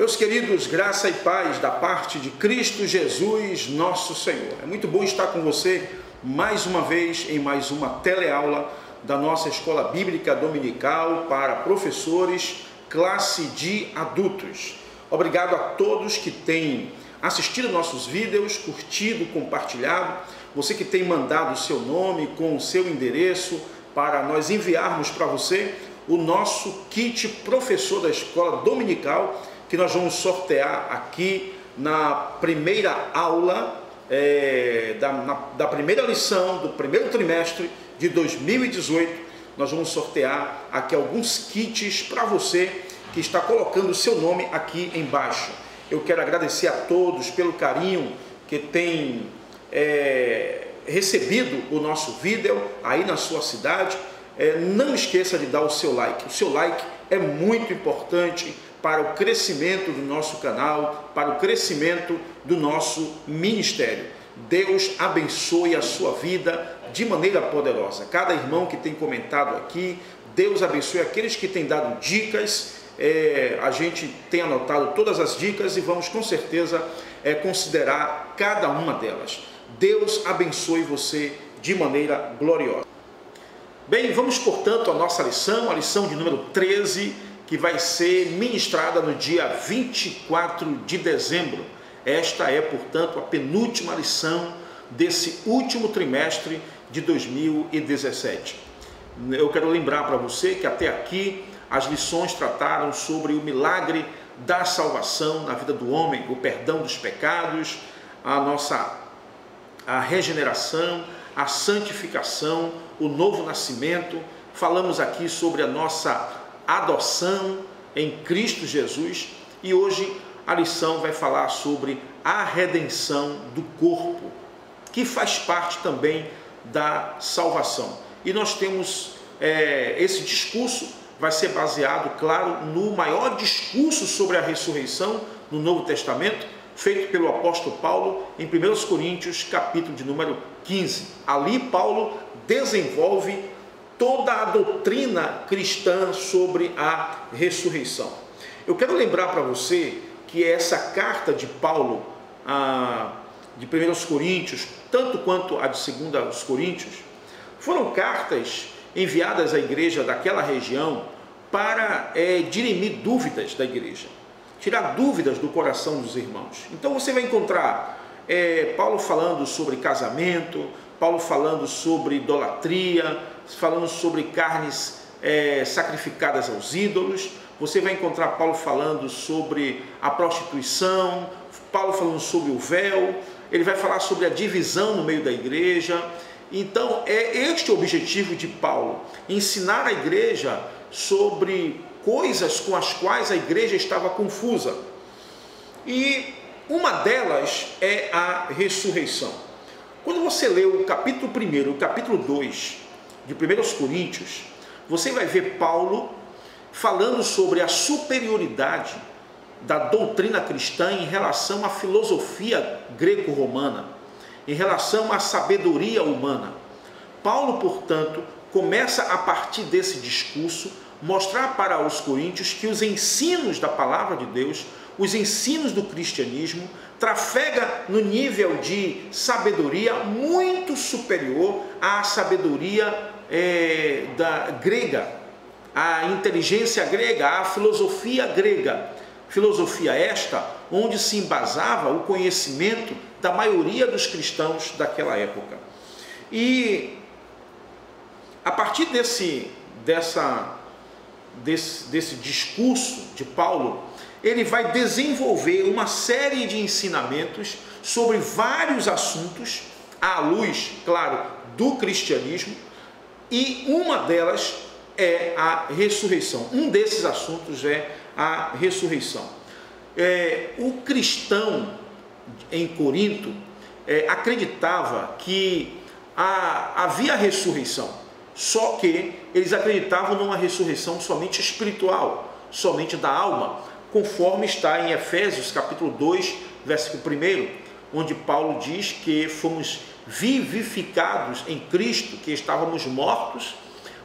Meus queridos, graça e paz da parte de Cristo Jesus, nosso Senhor. É muito bom estar com você mais uma vez em mais uma teleaula da nossa Escola Bíblica Dominical para professores, classe de adultos. Obrigado a todos que têm assistido nossos vídeos, curtido, compartilhado. Você que tem mandado o seu nome com o seu endereço para nós enviarmos para você o nosso kit professor da Escola Dominical, que nós vamos sortear aqui na primeira aula da primeira lição do primeiro trimestre de 2018. Nós vamos sortear aqui alguns kits para você que está colocando o seu nome aqui embaixo. Eu quero agradecer a todos pelo carinho que tem recebido o nosso vídeo aí na sua cidade. Não esqueça de dar o seu like. O seu like é muito importante para o crescimento do nosso canal, para o crescimento do nosso ministério. Deus abençoe a sua vida de maneira poderosa. Cada irmão que tem comentado aqui, Deus abençoe aqueles que têm dado dicas. A gente tem anotado todas as dicas e vamos com certeza considerar cada uma delas. Deus abençoe você de maneira gloriosa. Bem, vamos portanto à nossa lição, a lição de número 13, que vai ser ministrada no dia 24 de dezembro. Esta é, portanto, a penúltima lição desse último trimestre de 2017. Eu quero lembrar para você que até aqui as lições trataram sobre o milagre da salvação na vida do homem, o perdão dos pecados, a regeneração, a santificação, o novo nascimento. Falamos aqui sobre a nossa adoção em Cristo Jesus e hoje a lição vai falar sobre a redenção do corpo, que faz parte também da salvação. E nós temos esse discurso vai ser baseado, claro, no maior discurso sobre a ressurreição no Novo Testamento, feito pelo apóstolo Paulo em 1 Coríntios, capítulo de número 15. Ali Paulo desenvolve toda a doutrina cristã sobre a ressurreição. Eu quero lembrar para você que essa carta de Paulo, de 1 Coríntios, tanto quanto a de 2 Coríntios, foram cartas enviadas à igreja daquela região para dirimir dúvidas da igreja, tirar dúvidas do coração dos irmãos. Então você vai encontrar Paulo falando sobre casamento, Paulo falando sobre idolatria, falando sobre carnes sacrificadas aos ídolos. Você vai encontrar Paulo falando sobre a prostituição, Paulo falando sobre o véu, ele vai falar sobre a divisão no meio da igreja. Então é este o objetivo de Paulo, ensinar a igreja sobre coisas com as quais a igreja estava confusa. E uma delas é a ressurreição. Quando você lê o capítulo 1 e o capítulo 2 de 1 Coríntios, você vai ver Paulo falando sobre a superioridade da doutrina cristã em relação à filosofia greco-romana, em relação à sabedoria humana. Paulo, portanto, começa a partir desse discurso mostrar para os coríntios que os ensinos da palavra de Deus, os ensinos do cristianismo, trafega no nível de sabedoria muito superior à sabedoria da grega, à inteligência grega, à filosofia grega. Filosofia esta onde se embasava o conhecimento da maioria dos cristãos daquela época. E a partir desse discurso de Paulo, ele vai desenvolver uma série de ensinamentos sobre vários assuntos, à luz, claro, do cristianismo, e uma delas é a ressurreição. Um desses assuntos é a ressurreição. O cristão em Corinto acreditava que havia ressurreição, só que eles acreditavam numa ressurreição somente espiritual, somente da alma, conforme está em Efésios capítulo 2, versículo 1, onde Paulo diz que fomos vivificados em Cristo, que estávamos mortos,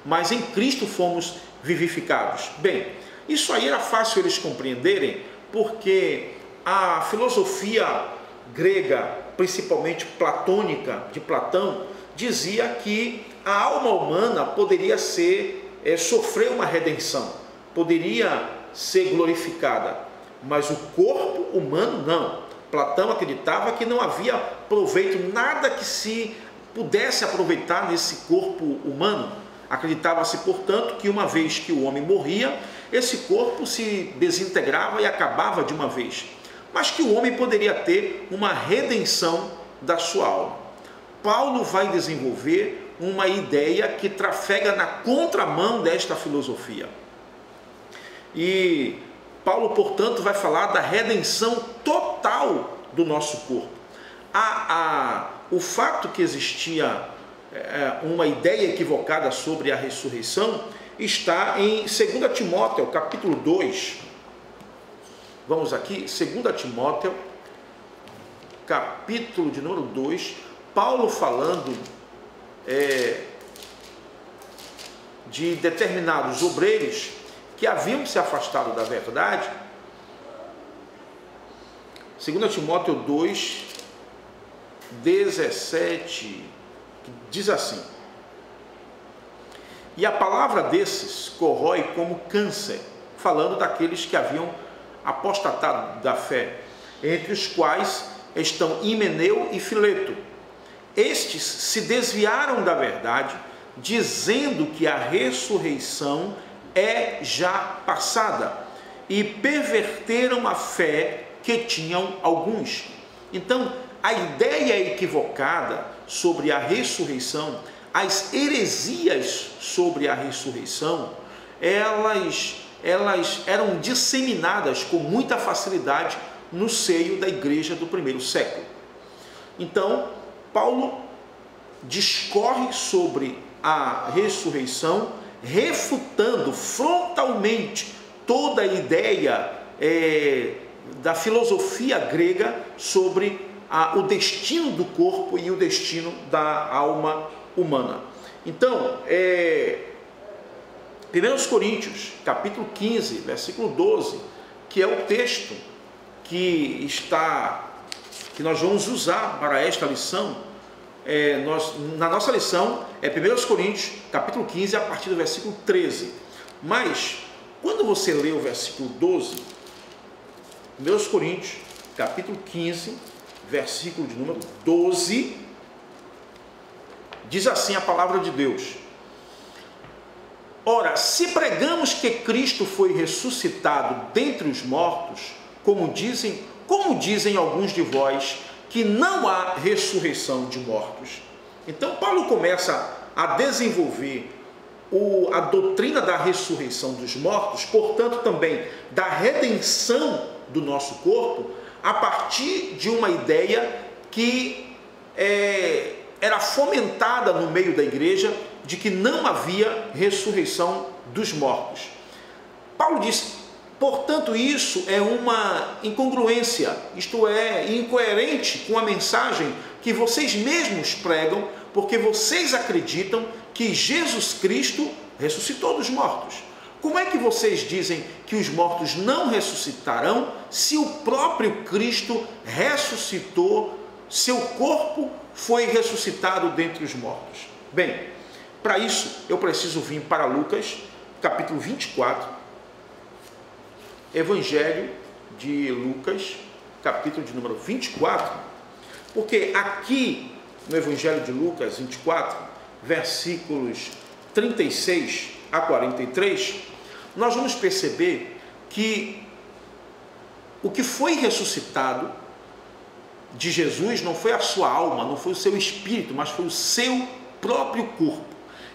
mas em Cristo fomos vivificados. Bem, isso aí era fácil eles compreenderem, porque a filosofia grega, principalmente platônica, de Platão, dizia que a alma humana poderia sofrer uma redenção, poderia ser glorificada, mas o corpo humano não. Platão acreditava que não havia proveito, nada que se pudesse aproveitar nesse corpo humano. Acreditava-se, portanto, que uma vez que o homem morria, esse corpo se desintegrava e acabava de uma vez, mas que o homem poderia ter uma redenção da sua alma. Paulo vai desenvolver uma ideia que trafega na contramão desta filosofia. E Paulo, portanto, vai falar da redenção total do nosso corpo. O fato que existia uma ideia equivocada sobre a ressurreição está em 2 Timóteo, capítulo 2. Vamos aqui, 2 Timóteo, capítulo de número 2, Paulo falando de determinados obreiros que haviam se afastado da verdade. 2 Timóteo 2, 17, diz assim: e a palavra desses corrói como câncer, falando daqueles que haviam apostatado da fé, entre os quais estão Himeneu e Fileto. Estes se desviaram da verdade, dizendo que a ressurreição é já passada, e perverteram a fé que tinham alguns. Então, a ideia equivocada sobre a ressurreição, as heresias sobre a ressurreição, elas eram disseminadas com muita facilidade no seio da igreja do primeiro século. Então, Paulo discorre sobre a ressurreição, refutando frontalmente toda a ideia da filosofia grega sobre o destino do corpo e o destino da alma humana. Então, 1 Coríntios, capítulo 15, versículo 12, que é o texto que nós vamos usar para esta lição. Na nossa lição é 1 Coríntios, capítulo 15, a partir do versículo 13. Mas, quando você lê o versículo 12, 1 Coríntios, capítulo 15, versículo de número 12, diz assim a palavra de Deus: ora, se pregamos que Cristo foi ressuscitado dentre os mortos, como dizem alguns de vós, que não há ressurreição de mortos. Então Paulo começa a desenvolver a doutrina da ressurreição dos mortos, portanto também da redenção do nosso corpo, a partir de uma ideia que era fomentada no meio da igreja, de que não havia ressurreição dos mortos. Paulo diz: portanto, isso é uma incongruência, isto é, incoerente com a mensagem que vocês mesmos pregam, porque vocês acreditam que Jesus Cristo ressuscitou dos mortos. Como é que vocês dizem que os mortos não ressuscitarão se o próprio Cristo ressuscitou, seu corpo foi ressuscitado dentre os mortos? Bem, para isso eu preciso vir para Lucas, capítulo 24, Evangelho de Lucas, capítulo de número 24, porque aqui no Evangelho de Lucas 24, versículos 36 a 43, nós vamos perceber que o que foi ressuscitado de Jesus não foi a sua alma, não foi o seu espírito, mas foi o seu próprio corpo.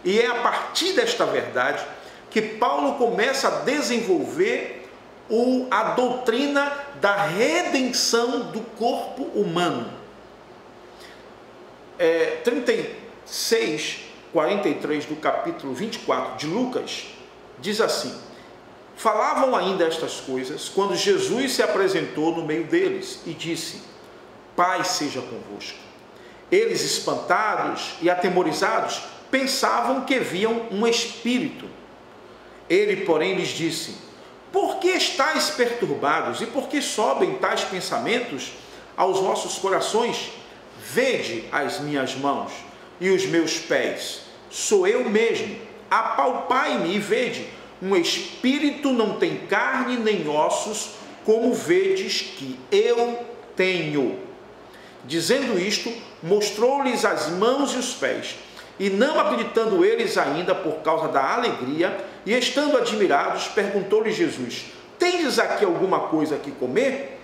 E é a partir desta verdade que Paulo começa a desenvolver a doutrina da redenção do corpo humano. 36, 43 do capítulo 24 de Lucas, diz assim: falavam ainda estas coisas quando Jesus se apresentou no meio deles e disse: paz seja convosco. Eles, espantados e atemorizados, pensavam que viam um espírito. Ele, porém, lhes disse: Por que estáis perturbados e por que sobem tais pensamentos aos vossos corações? Vede as minhas mãos e os meus pés, sou eu mesmo. Apalpai-me e vede, um espírito não tem carne nem ossos, como vedes que eu tenho. Dizendo isto, mostrou-lhes as mãos e os pés. E não acreditando eles ainda por causa da alegria, e estando admirados, perguntou-lhes Jesus: tendes aqui alguma coisa que comer?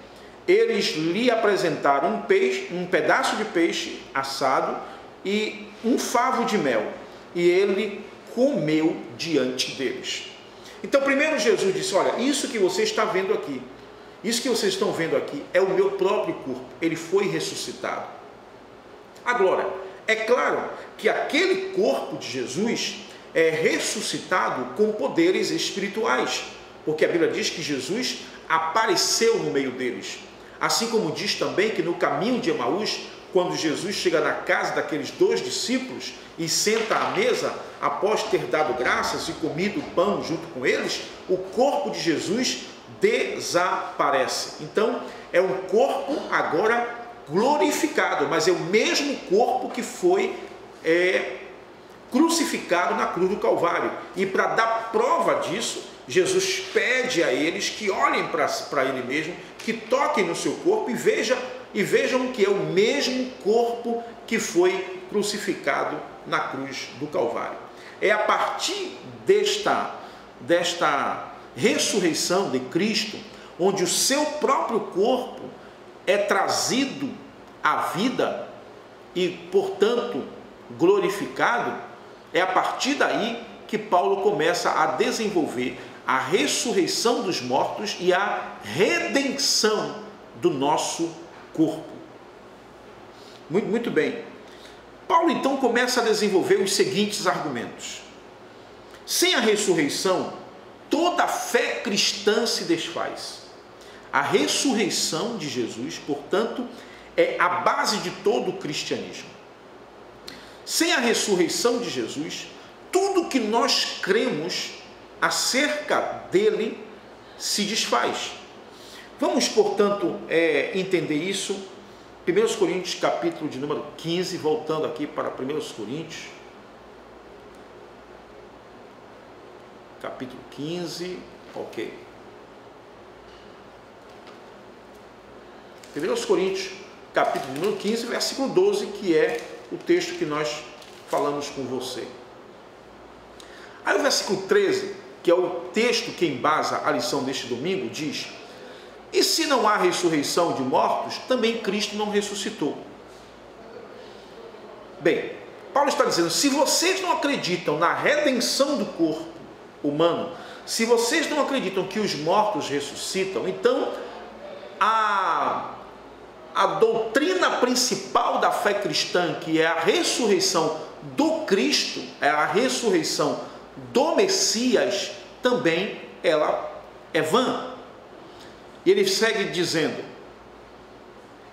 Eles lhe apresentaram um pedaço de peixe assado e um favo de mel, e ele comeu diante deles. Então, primeiro Jesus disse: olha, isso que você está vendo aqui, isso que vocês estão vendo aqui é o meu próprio corpo, ele foi ressuscitado. Agora, é claro que aquele corpo de Jesus é ressuscitado com poderes espirituais, porque a Bíblia diz que Jesus apareceu no meio deles. Assim como diz também que no caminho de Emaús, quando Jesus chega na casa daqueles 2 discípulos e senta à mesa, após ter dado graças e comido pão junto com eles, o corpo de Jesus desaparece. Então, é um corpo agora glorificado, mas é o mesmo corpo que foi crucificado na cruz do Calvário. E para dar prova disso, Jesus pede a eles que olhem para ele mesmo, que toquem no seu corpo e vejam que é o mesmo corpo que foi crucificado na cruz do Calvário. É a partir desta ressurreição de Cristo, onde o seu próprio corpo é trazido à vida e, portanto, glorificado, é a partir daí que Paulo começa a desenvolver a ressurreição dos mortos e a redenção do nosso corpo. Muito bem. Paulo então começa a desenvolver os seguintes argumentos. Sem a ressurreição, toda a fé cristã se desfaz. A ressurreição de Jesus, portanto, é a base de todo o cristianismo. Sem a ressurreição de Jesus, tudo que nós cremos acerca dele se desfaz. Vamos, portanto, entender isso. 1 Coríntios, capítulo de número 15, voltando aqui para 1 Coríntios, capítulo 15, ok. 1 Coríntios, capítulo número 15, versículo 12, que é o texto que nós falamos com você. Aí o versículo 13, que é o texto que embasa a lição deste domingo, diz: e se não há ressurreição de mortos, também Cristo não ressuscitou. Bem, Paulo está dizendo, se vocês não acreditam na redenção do corpo humano, se vocês não acreditam que os mortos ressuscitam, então a doutrina principal da fé cristã, que é a ressurreição do Cristo, é a ressurreição do Messias, também ela é vã. E ele segue dizendo: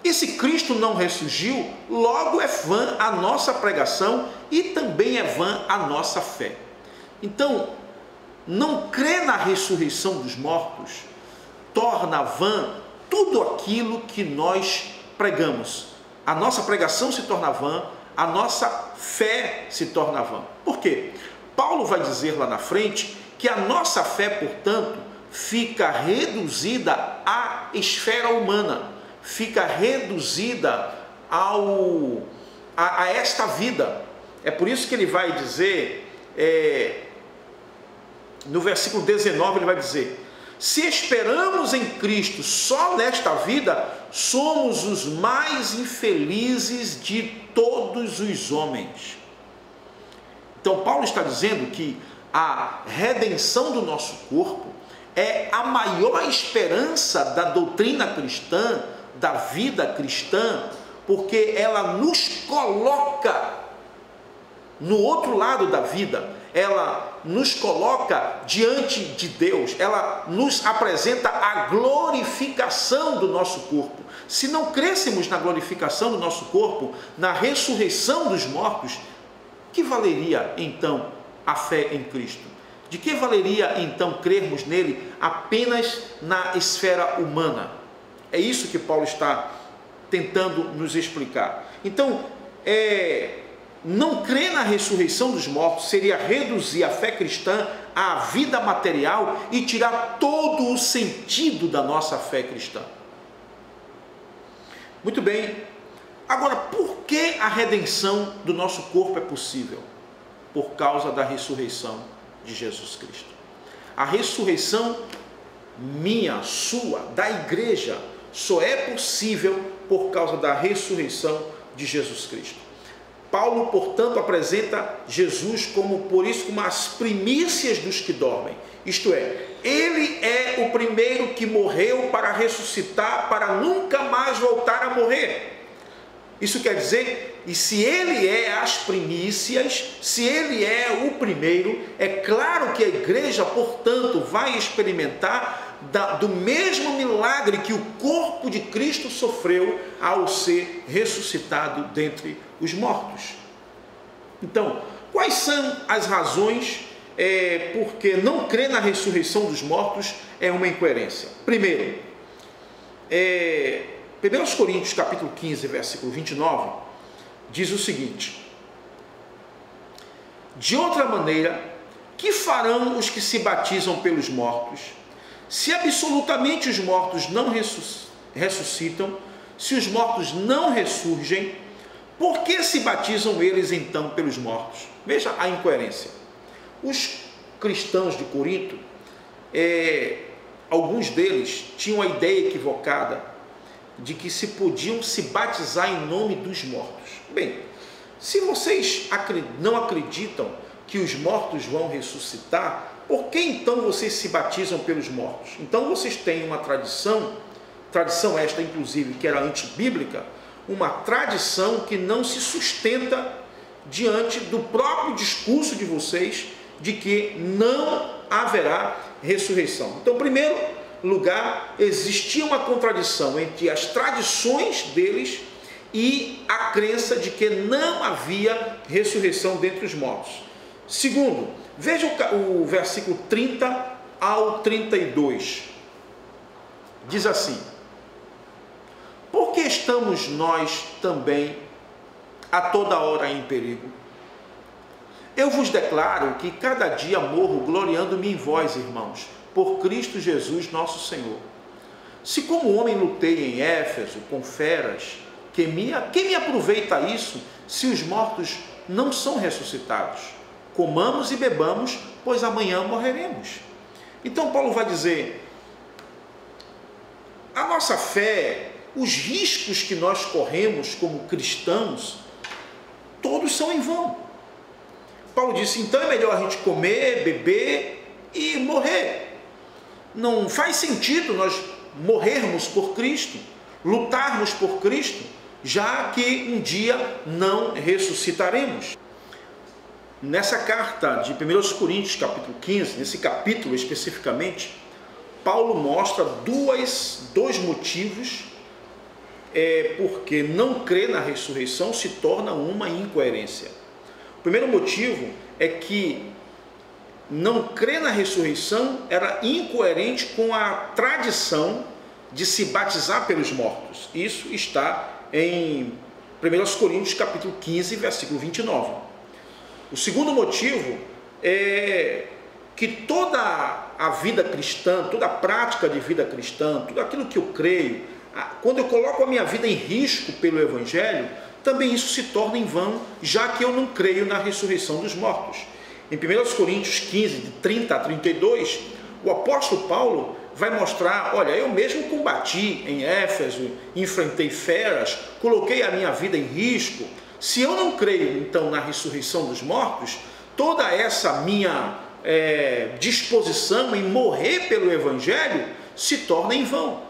e se Cristo não ressurgiu, logo é vã a nossa pregação e também é vã a nossa fé. Então, não crer na ressurreição dos mortos torna vã tudo aquilo que nós pregamos. A nossa pregação se torna vã, a nossa fé se torna vã. Por quê? Paulo vai dizer lá na frente que a nossa fé, portanto, fica reduzida à esfera humana, fica reduzida a esta vida. É por isso que ele vai dizer, no versículo 19, ele vai dizer: se esperamos em Cristo só nesta vida, somos os mais infelizes de todos os homens. Então Paulo está dizendo que a redenção do nosso corpo é a maior esperança da doutrina cristã, da vida cristã, porque ela nos coloca no outro lado da vida, ela nos coloca diante de Deus, ela nos apresenta a glorificação do nosso corpo. Se não crêssemos na glorificação do nosso corpo, na ressurreição dos mortos, que valeria então a fé em Cristo? De que valeria então crermos nele apenas na esfera humana? É isso que Paulo está tentando nos explicar. Então, não crer na ressurreição dos mortos seria reduzir a fé cristã à vida material e tirar todo o sentido da nossa fé cristã. Muito bem. Agora, por que a redenção do nosso corpo é possível? Por causa da ressurreição de Jesus Cristo. A ressurreição minha, sua, da igreja, só é possível por causa da ressurreição de Jesus Cristo. Paulo, portanto, apresenta Jesus como as primícias dos que dormem. Isto é, ele é o primeiro que morreu para ressuscitar, para nunca mais voltar a morrer. Isso quer dizer, e se ele é as primícias, se ele é o primeiro, é claro que a igreja, portanto, vai experimentar do mesmo milagre que o corpo de Cristo sofreu ao ser ressuscitado dentre os mortos. Então, quais são as razões porque não crer na ressurreição dos mortos é uma incoerência? Primeiro, 1 Coríntios capítulo 15, versículo 29, diz o seguinte: de outra maneira, que farão os que se batizam pelos mortos? Se absolutamente os mortos não ressuscitam, se os mortos não ressurgem, por que se batizam eles então pelos mortos? Veja a incoerência. Os cristãos de Corinto, alguns deles tinham a ideia equivocada de que se podiam se batizar em nome dos mortos. Bem, se vocês não acreditam que os mortos vão ressuscitar, por que então vocês se batizam pelos mortos? Então vocês têm uma tradição esta inclusive que era antibíblica, uma tradição que não se sustenta diante do próprio discurso de vocês de que não haverá ressurreição. Então, em primeiro lugar, existia uma contradição entre as tradições deles e a crença de que não havia ressurreição dentre os mortos. Segundo, veja o versículo 30 ao 32. Diz assim: por que estamos nós também a toda hora em perigo? Eu vos declaro que cada dia morro gloriando-me em vós, irmãos, por Cristo Jesus nosso Senhor. Se como homem lutei em Éfeso com feras, quem me aproveita isso se os mortos não são ressuscitados? Comamos e bebamos, pois amanhã morreremos. Então Paulo vai dizer, a nossa fé, os riscos que nós corremos como cristãos, todos são em vão. Paulo disse, então é melhor a gente comer, beber e morrer. Não faz sentido nós morrermos por Cristo, lutarmos por Cristo, já que um dia não ressuscitaremos. Nessa carta de 1 Coríntios capítulo 15, nesse capítulo especificamente, Paulo mostra dois motivos porque não crer na ressurreição se torna uma incoerência. O primeiro motivo é que não crer na ressurreição era incoerente com a tradição de se batizar pelos mortos. Isso está em 1 Coríntios capítulo 15, versículo 29. O segundo motivo é que toda a vida cristã, toda a prática de vida cristã, tudo aquilo que eu creio, quando eu coloco a minha vida em risco pelo Evangelho, também isso se torna em vão, já que eu não creio na ressurreição dos mortos. Em 1 Coríntios 15, de 30 a 32, o apóstolo Paulo vai mostrar, olha, eu mesmo combati em Éfeso, enfrentei feras, coloquei a minha vida em risco. Se eu não creio, então, na ressurreição dos mortos, toda essa minha disposição em morrer pelo Evangelho se torna em vão.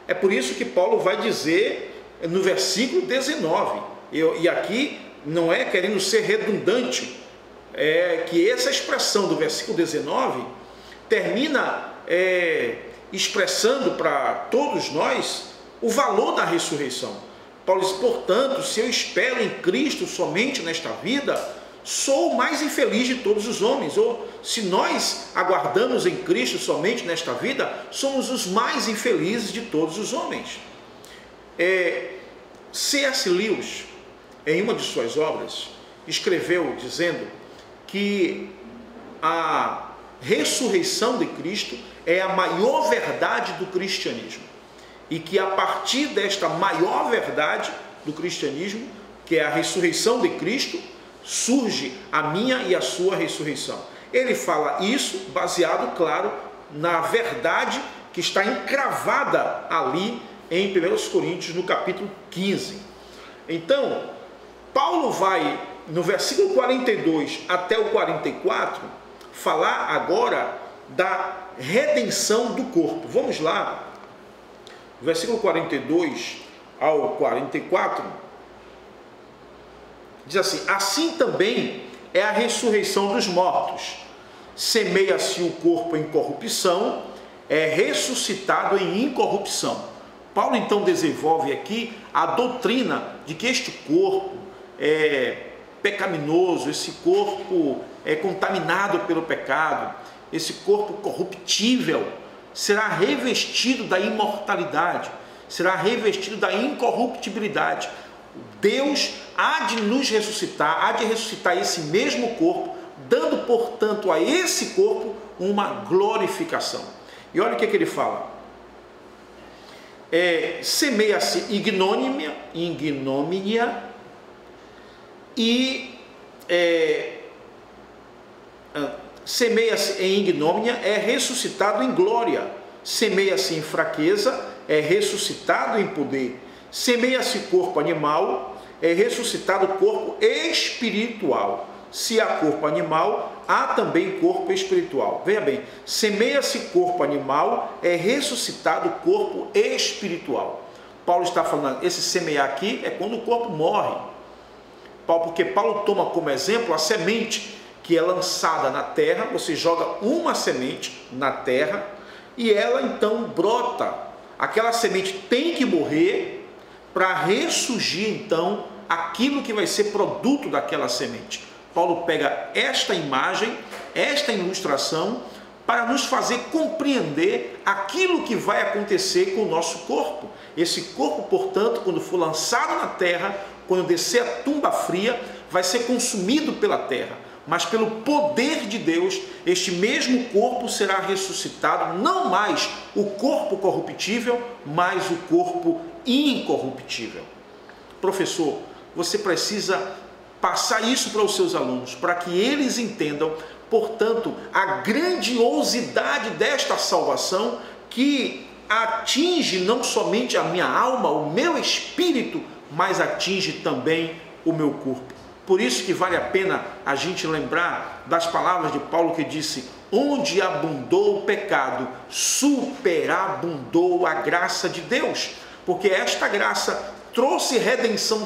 É por isso que Paulo vai dizer no versículo 19, e aqui não é querendo ser redundante, que essa expressão do versículo 19 termina expressando para todos nós o valor da ressurreição. Paulo diz, portanto, se eu espero em Cristo somente nesta vida, sou o mais infeliz de todos os homens. Ou se nós aguardamos em Cristo somente nesta vida, somos os mais infelizes de todos os homens. C.S. Lewis, em uma de suas obras, escreveu dizendo que a ressurreição de Cristo é a maior verdade do cristianismo, e que a partir desta maior verdade do cristianismo, que é a ressurreição de Cristo, surge a minha e a sua ressurreição. Ele fala isso baseado, claro, na verdade que está encravada ali em 1 Coríntios, no capítulo 15. Então, Paulo vai, no versículo 42 até o 44, falar agora da redenção do corpo. Vamos lá, versículo 42 ao 44, diz assim: assim também é a ressurreição dos mortos. Semeia-se o corpo em corrupção, é ressuscitado em incorrupção. Paulo então desenvolve aqui a doutrina de que este corpo é pecaminoso, esse corpo é contaminado pelo pecado, esse corpo corruptível será revestido da imortalidade, será revestido da incorruptibilidade. Deus há de nos ressuscitar, há de ressuscitar esse mesmo corpo, dando, portanto, a esse corpo uma glorificação. E olha o que ele fala: semeia-se ignomínia e semeia-se em ignomínia, é ressuscitado em glória. Semeia-se em fraqueza, é ressuscitado em poder. Semeia-se corpo animal, é ressuscitado corpo espiritual. Se há corpo animal, há também corpo espiritual. Veja bem, semeia-se corpo animal, é ressuscitado corpo espiritual. Paulo está falando, esse semear aqui é quando o corpo morre. Porque Paulo toma como exemplo a semente que é lançada na terra. Você joga uma semente na terra e ela então brota. Aquela semente tem que morrer para ressurgir então aquilo que vai ser produto daquela semente. Paulo pega esta imagem, esta ilustração, para nos fazer compreender aquilo que vai acontecer com o nosso corpo. Esse corpo, portanto, quando for lançado na terra, quando descer a tumba fria, vai ser consumido pela terra. Mas pelo poder de Deus, este mesmo corpo será ressuscitado, não mais o corpo corruptível, mas o corpo incorruptível. Professor, você precisa passar isso para os seus alunos, para que eles entendam, portanto, a grandiosidade desta salvação que atinge não somente a minha alma, o meu espírito, mas atinge também o meu corpo. Por isso que vale a pena a gente lembrar das palavras de Paulo que disse: onde abundou o pecado, superabundou a graça de Deus. Porque esta graça trouxe redenção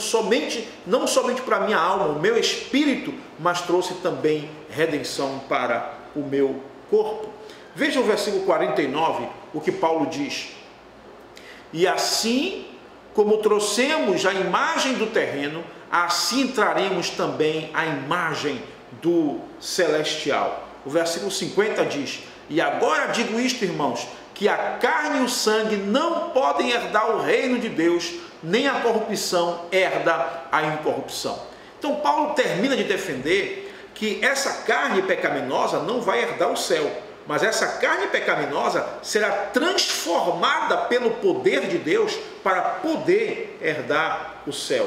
não somente para a minha alma, o meu espírito, mas trouxe também redenção para o meu corpo. Veja o versículo 49, o que Paulo diz: e assim como trouxemos a imagem do terreno, assim traremos também a imagem do celestial. O versículo 50 diz: e agora digo isto, irmãos, que a carne e o sangue não podem herdar o reino de Deus, nem a corrupção herda a incorrupção. Então Paulo termina de defender que essa carne pecaminosa não vai herdar o céu, mas essa carne pecaminosa será transformada pelo poder de Deus para poder herdar o céu.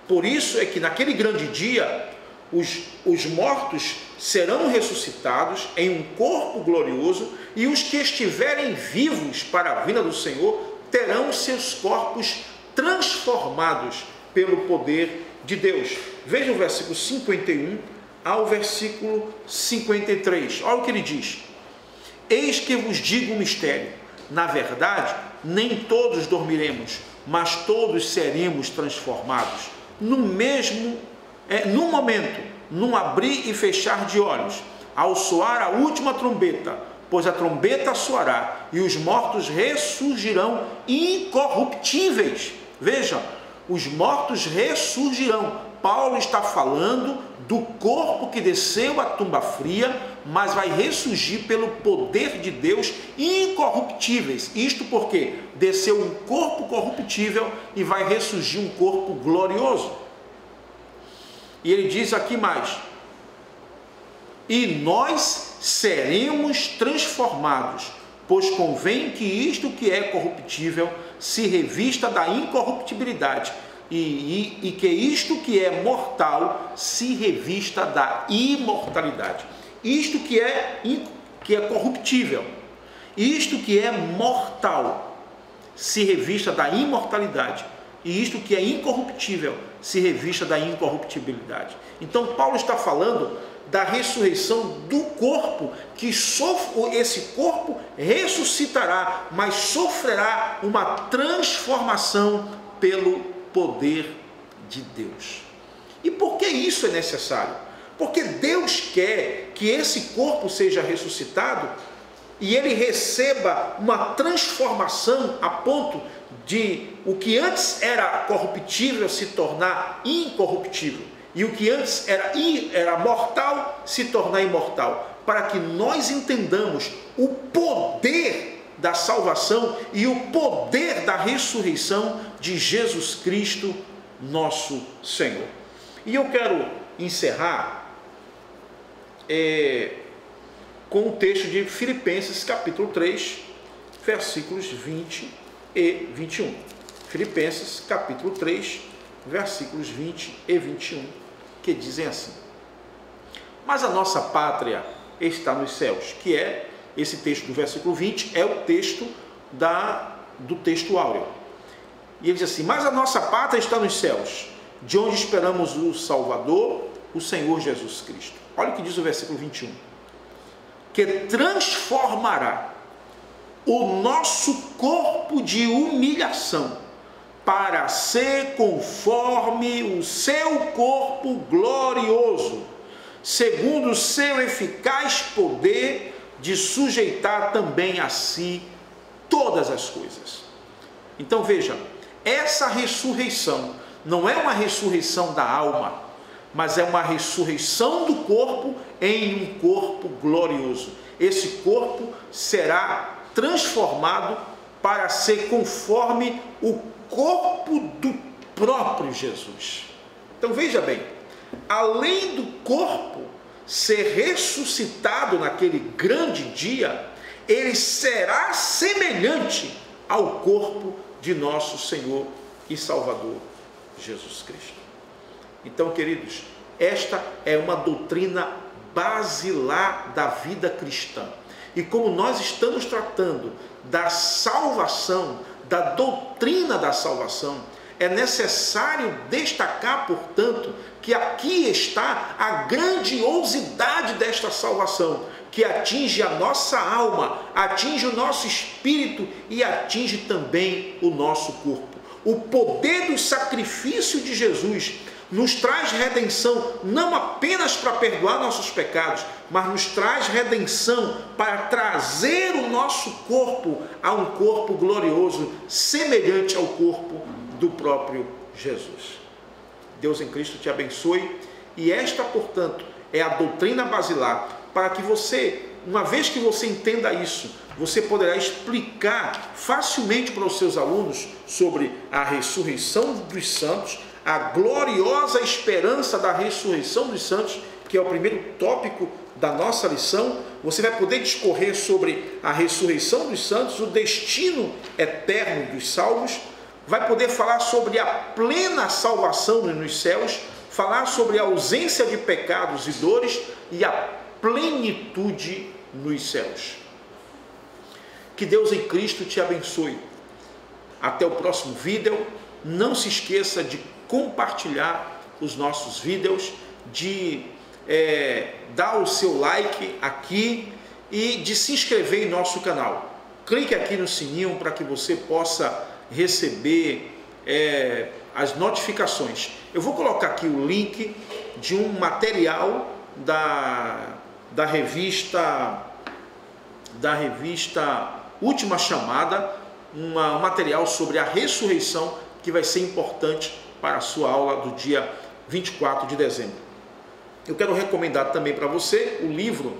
Por isso é que naquele grande dia os mortos serão ressuscitados em um corpo glorioso, e os que estiverem vivos para a vinda do Senhor terão seus corpos transformados pelo poder de Deus. Veja o versículo 51 ao versículo 53. Olha o que ele diz: eis que vos digo um mistério, na verdade nem todos dormiremos, mas todos seremos transformados num momento, num abrir e fechar de olhos, ao soar a última trombeta, pois a trombeta soará e os mortos ressurgirão incorruptíveis. Veja, os mortos ressurgirão. Paulo está falando do corpo que desceu à tumba fria, mas vai ressurgir pelo poder de Deus incorruptíveis. Isto porque desceu um corpo corruptível e vai ressurgir um corpo glorioso. E ele diz aqui mais: e nós seremos transformados, pois convém que isto que é corruptível se revista da incorruptibilidade, e que isto que é mortal se revista da imortalidade. Isto que é corruptível, isto que é mortal se revista da imortalidade, e isto que é incorruptível se revista da incorruptibilidade. Então Paulo está falando da ressurreição do corpo, que esse corpo ressuscitará, mas sofrerá uma transformação pelo poder de Deus. E por que isso é necessário? Porque Deus quer que esse corpo seja ressuscitado e ele receba uma transformação a ponto de o que antes era corruptível se tornar incorruptível, e o que antes era mortal se tornar imortal, para que nós entendamos o poder da salvação e o poder da ressurreição de Jesus Cristo, nosso Senhor. E eu quero encerrar com o texto de Filipenses capítulo 3, versículos 20 e 21. Filipenses capítulo 3, versículos 20 e 21, que dizem assim: mas a nossa pátria está nos céus, que é, esse texto do versículo 20, é o texto do texto áureo. E ele diz assim: mas a nossa pátria está nos céus, de onde esperamos o Salvador, o Senhor Jesus Cristo. Olha o que diz o versículo 21. Que transformará o nosso corpo de humilhação para ser conforme o seu corpo glorioso, segundo o seu eficaz poder de sujeitar também a si todas as coisas. Então veja, essa ressurreição não é uma ressurreição da alma, mas é uma ressurreição do corpo em um corpo glorioso. Esse corpo será transformado para ser conforme o corpo do próprio Jesus. Então veja bem, além do corpo ser ressuscitado naquele grande dia, ele será semelhante ao corpo de nosso Senhor e Salvador Jesus Cristo. Então, queridos, esta é uma doutrina basilar da vida cristã. E como nós estamos tratando da salvação, da doutrina da salvação, é necessário destacar, portanto, que aqui está a grandiosidade desta salvação, que atinge a nossa alma, atinge o nosso espírito e atinge também o nosso corpo. O poder do sacrifício de Jesus nos traz redenção, não apenas para perdoar nossos pecados, mas nos traz redenção para trazer o nosso corpo a um corpo glorioso, semelhante ao corpo do próprio Jesus. Deus em Cristo te abençoe, e esta, portanto, é a doutrina basilar, para que você, uma vez que você entenda isso, você poderá explicar facilmente para os seus alunos sobre a ressurreição dos santos, a gloriosa esperança da ressurreição dos santos, que é o primeiro tópico da nossa lição. Você vai poder discorrer sobre a ressurreição dos santos, o destino eterno dos salvos, vai poder falar sobre a plena salvação nos céus, falar sobre a ausência de pecados e dores e a plenitude nos céus. Que Deus em Cristo te abençoe. Até o próximo vídeo. Não se esqueça de compartilhar os nossos vídeos, de dar o seu like aqui e de se inscrever em nosso canal. Clique aqui no sininho para que você possa receber as notificações. Eu vou colocar aqui o link de um material da revista Última Chamada, um material sobre a ressurreição que vai ser importante para a sua aula do dia 24 de dezembro. Eu quero recomendar também para você o livro,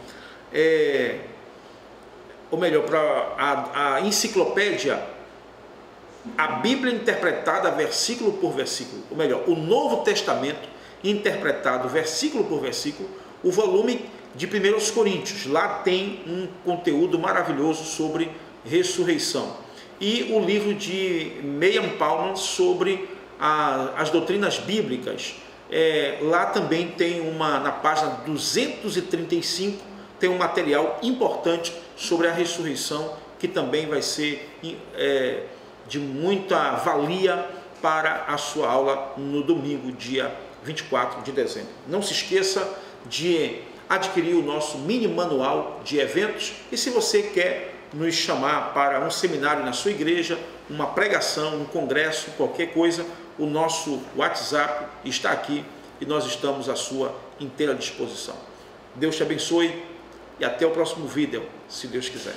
ou melhor, para a enciclopédia, a Bíblia interpretada versículo por versículo, ou melhor, o Novo Testamento interpretado versículo por versículo, o volume de 1 Coríntios. Lá tem um conteúdo maravilhoso sobre ressurreição. E o livro de Meyer Palmer sobre as doutrinas bíblicas. Lá também tem na página 235, tem um material importante sobre a ressurreição, que também vai ser de muita valia para a sua aula no domingo, dia 24 de dezembro. Não se esqueça de adquirir o nosso mini manual de eventos, e se você quer nos chamar para um seminário na sua igreja, uma pregação, um congresso, qualquer coisa, o nosso WhatsApp está aqui e nós estamos à sua inteira disposição. Deus te abençoe e até o próximo vídeo, se Deus quiser.